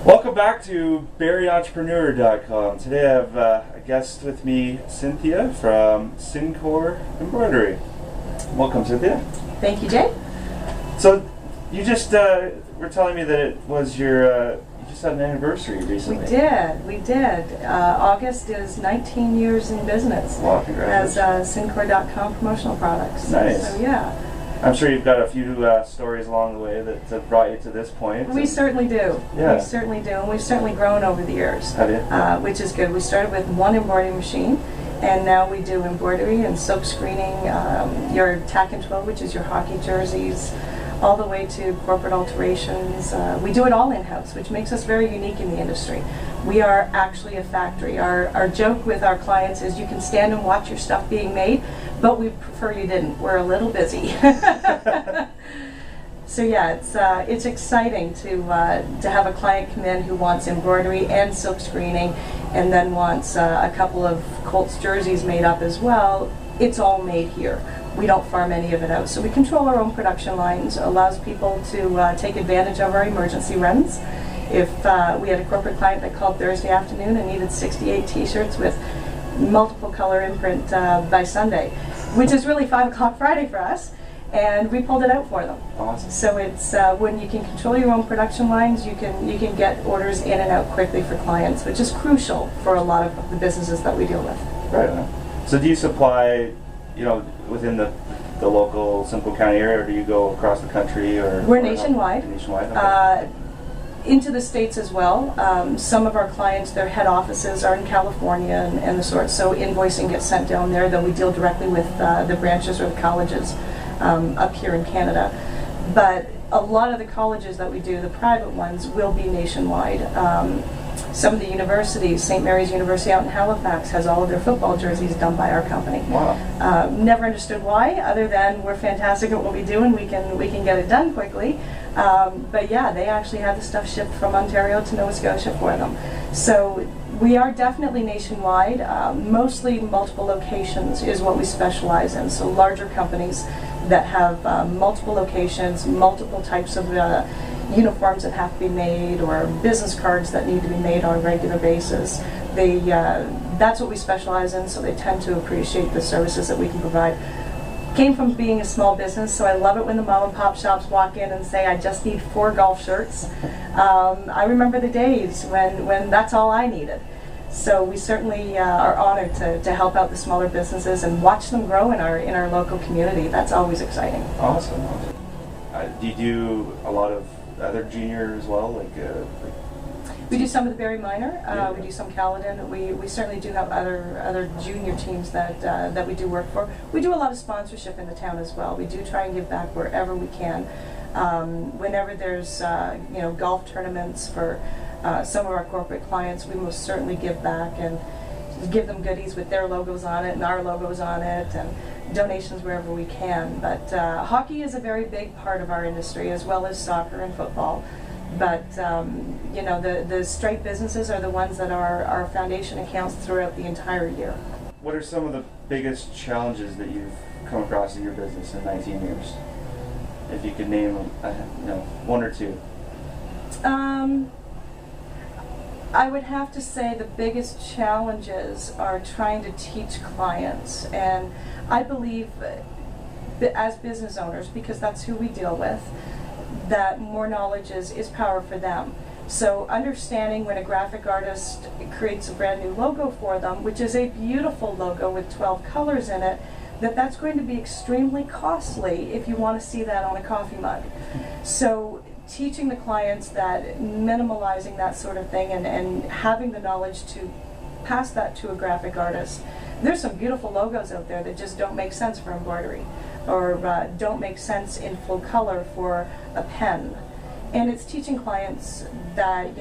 Welcome back to BarryEntrepreneur.com. Today I have a guest with me, Cynthia from Cyncor Embroidery. Welcome, Cynthia. Thank you, Jay. So you just were telling me that it was your, you just had an anniversary recently. We did. August is 19 years in business. Wow, congratulations. As Cyncor.com promotional products. Nice. So yeah. I'm sure you've got a few stories along the way that have brought you to this point. We certainly do. Yeah. We certainly do. And we've certainly grown over the years. Have you? Which is good. We started with one embroidery machine, and now we do embroidery and silk screening, your tack and twill, which is your hockey jerseys, all the way to corporate alterations. We do it all in-house, which makes us very unique in the industry. We are actually a factory. Our joke with our clients is you can stand and watch your stuff being made, but we prefer you didn't. We're a little busy. So yeah, it's exciting to have a client come in who wants embroidery and silk screening, and then wants a couple of Colts jerseys made up as well. It's all made here. We don't farm any of it out. So we control our own production lines, allows people to take advantage of our emergency runs. If we had a corporate client that called Thursday afternoon and needed 68 t-shirts with multiple color imprint by Sunday, which is really 5 o'clock Friday for us, and we pulled it out for them. Awesome. So it's when you can control your own production lines, you can get orders in and out quickly for clients, which is crucial for a lot of the businesses that we deal with. Right on. So do you supply, within the local Simcoe County area, or do you go across the country? We're nationwide. Nationwide, okay. Into the States as well. Some of our clients, their head offices are in California and the sort, so invoicing gets sent down there, though we deal directly with the branches or the colleges up here in Canada. But a lot of the colleges that we do, the private ones, will be nationwide. Some of the universities, St. Mary's University out in Halifax has all of their football jerseys done by our company. Wow. Never understood why, other than we're fantastic at what we do and we can get it done quickly. But yeah, they actually had the stuff shipped from Ontario to Nova Scotia for them. So we are definitely nationwide. Mostly multiple locations is what we specialize in. So larger companies that have multiple locations, multiple types of uniforms that have to be made, or business cards that need to be made on a regular basis. That's what we specialize in, so they tend to appreciate the services that we can provide. Came from being a small business, so I love it when the mom and pop shops walk in and say, I just need 4 golf shirts. I remember the days when that's all I needed. So we certainly are honored to help out the smaller businesses and watch them grow in our local community. That's always exciting. Awesome. Do you do a lot of other junior as well? We do some of the Barry Minor. Yeah. We do some Caledon. We certainly do have other junior teams that we do work for. We do a lot of sponsorship in the town as well. We do try and give back wherever we can. Whenever there's golf tournaments for some of our corporate clients, we most certainly give back and give them goodies with their logos on it and our logos on it, and donations wherever we can. But hockey is a very big part of our industry, as well as soccer and football. But the straight businesses are the ones that are our foundation accounts throughout the entire year. What are some of the biggest challenges that you've come across in your business in 19 years? If you could name one or two. I would have to say the biggest challenges are trying to teach clients, and I believe as business owners, because that's who we deal with, that more knowledge is power for them. So understanding when a graphic artist creates a brand new logo for them, which is a beautiful logo with 12 colors in it, that's going to be extremely costly if you want to see that on a coffee mug. So teaching the clients that, minimalizing that sort of thing, and having the knowledge to pass that to a graphic artist. There's some beautiful logos out there that just don't make sense for embroidery, or don't make sense in full color for a pen. And it's teaching clients that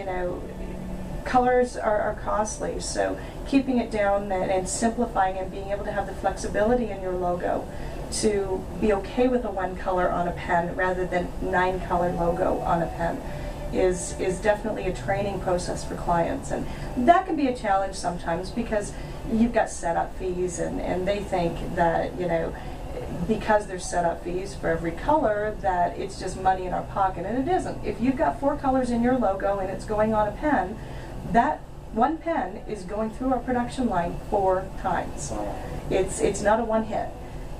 colors are costly, so keeping it down and simplifying and being able to have the flexibility in your logo to be okay with a 1 color on a pen rather than 9 color logo on a pen is definitely a training process for clients. And that can be a challenge sometimes, because you've got setup fees and they think that because there's setup fees for every color, that it's just money in our pocket, and it isn't. If you've got 4 colors in your logo and it's going on a pen, that one pen is going through our production line 4 times. It's not a one hit.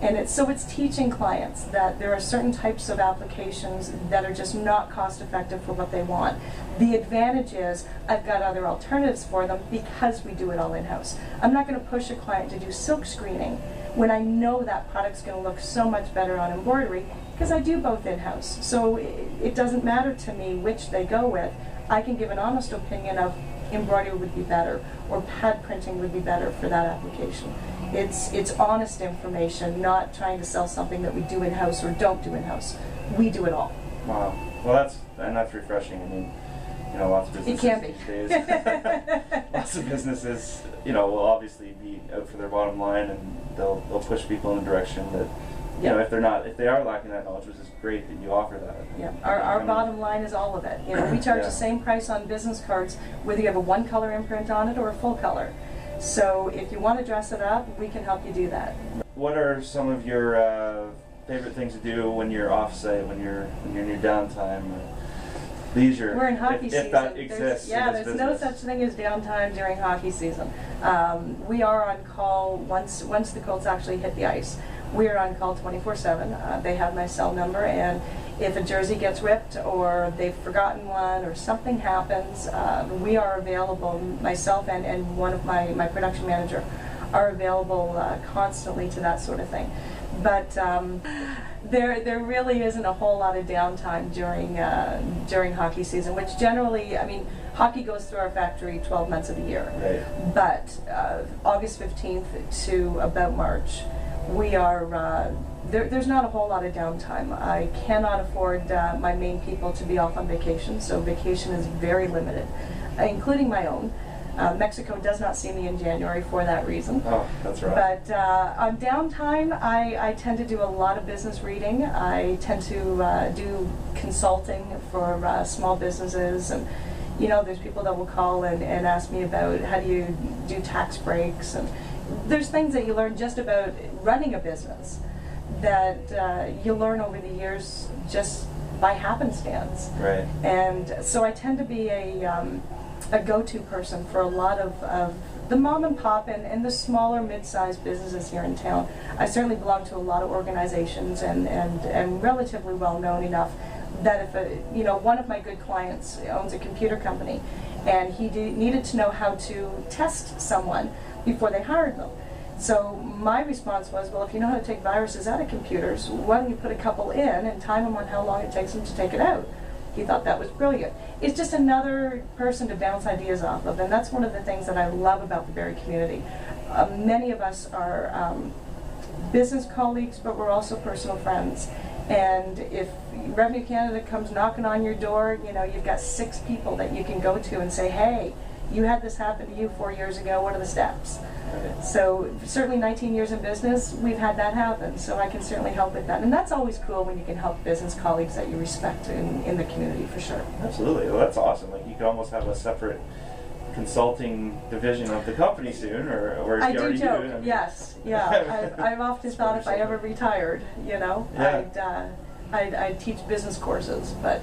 And it's teaching clients that there are certain types of applications that are just not cost effective for what they want. The advantage is I've got other alternatives for them because we do it all in-house. I'm not going to push a client to do silk screening when I know that product's going to look so much better on embroidery, because I do both in-house. So it doesn't matter to me which they go with. I can give an honest opinion of embroidery would be better or pad printing would be better for that application. It's honest information, not trying to sell something that we do in-house or don't do in-house. We do it all. Wow. Well, that's refreshing. I mean, lots of businesses it can be. these days, lots of businesses, will obviously be out for their bottom line, and they'll push people in a direction that, if they are lacking that knowledge, which is great that you offer that. Yeah, our bottom line is all of it. We charge the same price on business cards whether you have a 1-color imprint on it or a full color. So if you want to dress it up, we can help you do that. What are some of your favorite things to do when you're off-site, when you're in your downtime or leisure? We're in hockey season. If that exists. There's no such thing as downtime during hockey season. We are on call once the Colts actually hit the ice. We are on call 24/7. They have my cell number, and if a jersey gets ripped or they've forgotten one or something happens, we are available. Myself and one of my production manager are available constantly to that sort of thing. But there really isn't a whole lot of downtime during hockey season, which generally, hockey goes through our factory 12 months of the year. Right. But August 15th to about March, we are there's not a whole lot of downtime. I cannot afford my main people to be off on vacation, so vacation is very limited, including my own. Mexico does not see me in January for that reason. Oh, that's right. But on downtime, I tend to do a lot of business reading. I tend to do consulting for small businesses, and there's people that will call and ask me about how do you do tax breaks, and there's things that you learn just about running a business that you learn over the years just by happenstance. Right. And so I tend to be a go-to person for a lot of the mom and pop and the smaller mid-sized businesses here in town. I certainly belong to a lot of organizations and am relatively well known enough that if one of my good clients owns a computer company and he needed to know how to test someone before they hired them. So my response was, well, if you know how to take viruses out of computers, why don't you put a couple in and time them on how long it takes them to take it out? He thought that was brilliant. It's just another person to bounce ideas off of, and that's one of the things that I love about the Barrie community. Many of us are business colleagues, but we're also personal friends. And if Revenue Canada comes knocking on your door, you've got 6 people that you can go to and say, hey, you had this happen to you 4 years ago, what are the steps? So certainly 19 years in business, we've had that happen, so I can certainly help with that. And that's always cool when you can help business colleagues that you respect in the community, for sure. Absolutely. Well, that's awesome. Like, you could almost have a separate consulting division of the company soon, or I you do already joke, do. yes, yeah. I've often thought if I ever retired, I'd teach business courses, but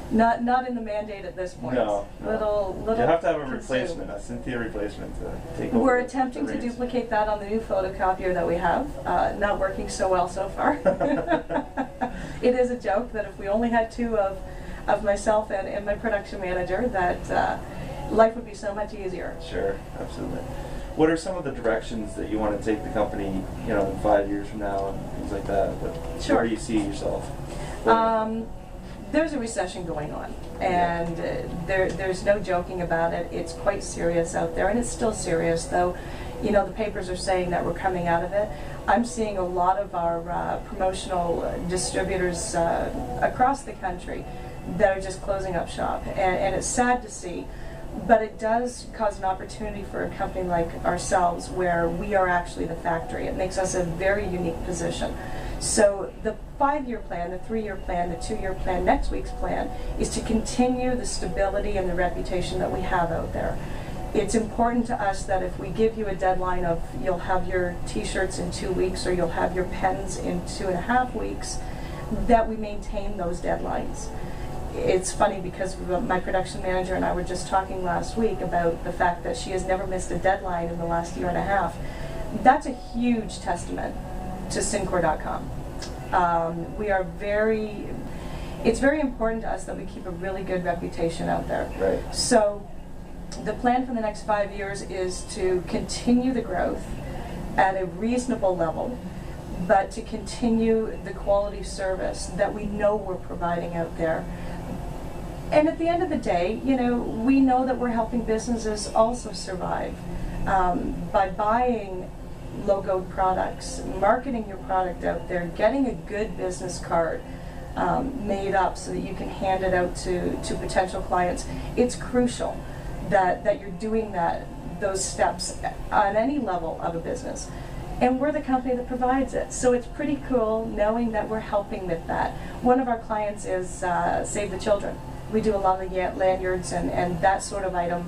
not in the mandate at this point. No. Little. You have to have a consumed. replacement, a Cynthia replacement to take over. We're attempting the to reins. duplicate that on the new photocopier that we have. Not working so well so far. It is a joke that if we only had 2 of myself and my production manager, that life would be so much easier. Sure, absolutely. What are some of the directions that you want to take the company, in 5 years from now and things like that? Sure. Where do you see yourself? There's a recession going on, and there's no joking about it. It's quite serious out there, and it's still serious, though. The papers are saying that we're coming out of it. I'm seeing a lot of our promotional distributors across the country that are just closing up shop, and it's sad to see. But it does cause an opportunity for a company like ourselves where we are actually the factory. It makes us a very unique position. So the 5-year plan, the 3-year plan, the 2-year plan, next week's plan is to continue the stability and the reputation that we have out there. It's important to us that if we give you a deadline of you'll have your t-shirts in 2 weeks or you'll have your pens in 2.5 weeks, that we maintain those deadlines. It's funny because my production manager and I were just talking last week about the fact that she has never missed a deadline in the last 1.5 years. That's a huge testament to Cyncor.com. It's very important to us that we keep a really good reputation out there. Right. So the plan for the next 5 years is to continue the growth at a reasonable level, but to continue the quality service that we know we're providing out there. And at the end of the day, we know that we're helping businesses also survive by buying logoed products, marketing your product out there, getting a good business card made up so that you can hand it out to potential clients. It's crucial that you're doing those steps on any level of a business. And we're the company that provides it. So it's pretty cool knowing that we're helping with that. One of our clients is Save the Children. We do a lot of lanyards and that sort of item,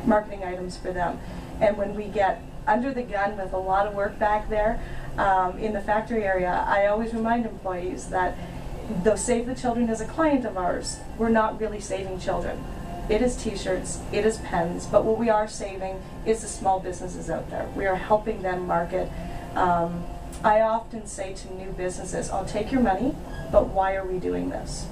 marketing items for them. And when we get under the gun with a lot of work back there in the factory area, I always remind employees that though Save the Children is a client of ours, we're not really saving children. It is t-shirts, it is pens, but what we are saving is the small businesses out there. We are helping them market. I often say to new businesses, I'll take your money, but why are we doing this?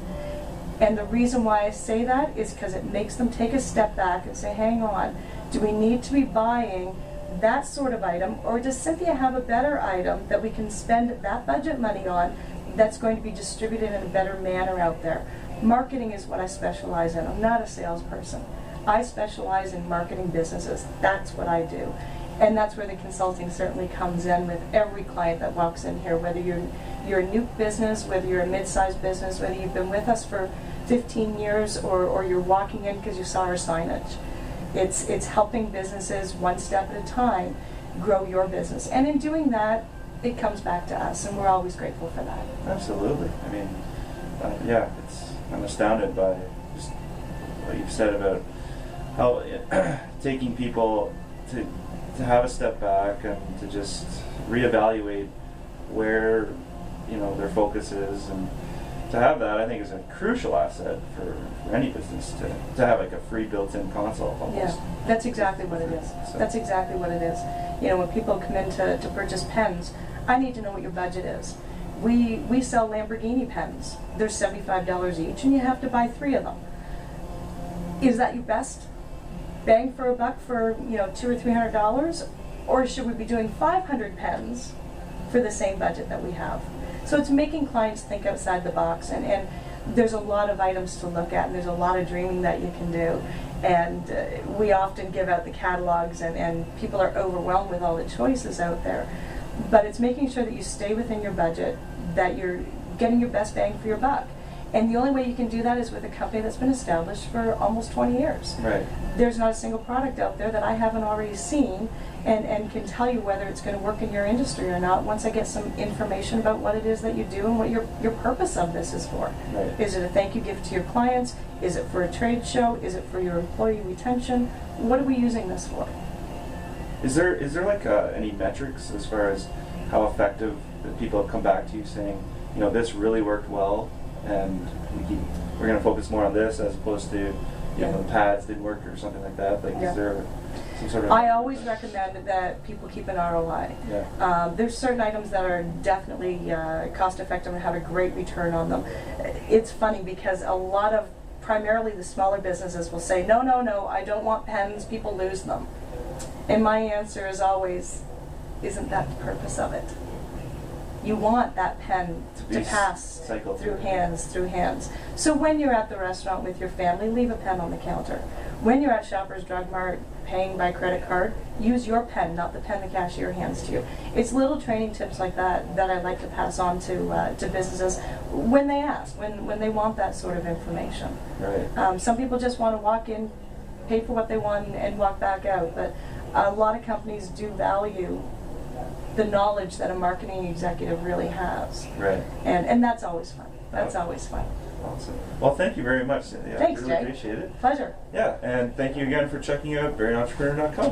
And the reason why I say that is because it makes them take a step back and say, hang on, do we need to be buying that sort of item, or does Cynthia have a better item that we can spend that budget money on that's going to be distributed in a better manner out there? Marketing is what I specialize in. I'm not a salesperson. I specialize in marketing businesses. That's what I do. And that's where the consulting certainly comes in with every client that walks in here, whether you're a new business, whether you're a mid-sized business, whether you've been with us for 15 years or you're walking in because you saw our signage. It's helping businesses one step at a time grow your business. And in doing that, it comes back to us, and we're always grateful for that. Absolutely. I mean, I'm astounded by just what you've said about how taking people to have a step back and to just reevaluate where their focus is, and to have that, I think, is a crucial asset for any business to have like a free built-in console almost. Yeah, that's exactly what it is. So. That's exactly what it is. When people come in to purchase pens, I need to know what your budget is. We sell Lamborghini pens. They're $75 each, and you have to buy 3 of them. Is that your best bang for a buck for $200 or $300, or should we be doing 500 pens for the same budget that we have? So it's making clients think outside the box, and there's a lot of items to look at, and there's a lot of dreaming that you can do. And we often give out the catalogs, and people are overwhelmed with all the choices out there. But it's making sure that you stay within your budget, that you're getting your best bang for your buck. And the only way you can do that is with a company that's been established for almost 20 years. Right. There's not a single product out there that I haven't already seen and can tell you whether it's going to work in your industry or not once I get some information about what it is that you do and what your purpose of this is for. Right. Is it a thank you gift to your clients? Is it for a trade show? Is it for your employee retention? What are we using this for? Is there like any metrics as far as how effective that people have come back to you saying, this really worked well, and we're going to focus more on this as opposed to the pads didn't work or something like that? Like, is there some sort of? I always recommend that people keep an ROI. Yeah. There's certain items that are definitely cost effective and have a great return on them. It's funny because a lot of primarily the smaller businesses will say, no, I don't want pens, people lose them. And my answer is always, isn't that the purpose of it? You want that pen to pass through hands. So when you're at the restaurant with your family, leave a pen on the counter. When you're at Shoppers Drug Mart paying by credit card, use your pen, not the pen the cashier hands to you. It's little training tips like that that I like to pass on to businesses when they ask, when they want that sort of information. Right. Some people just want to walk in, pay for what they want, and walk back out. But a lot of companies do value the knowledge that a marketing executive really has. Right. And that's always fun. That's always fun. Awesome. Well, thank you very much, Cynthia. Thanks, I really Jay. appreciate it. Pleasure. Yeah, and thank you again for checking out VeryEntrepreneur.com.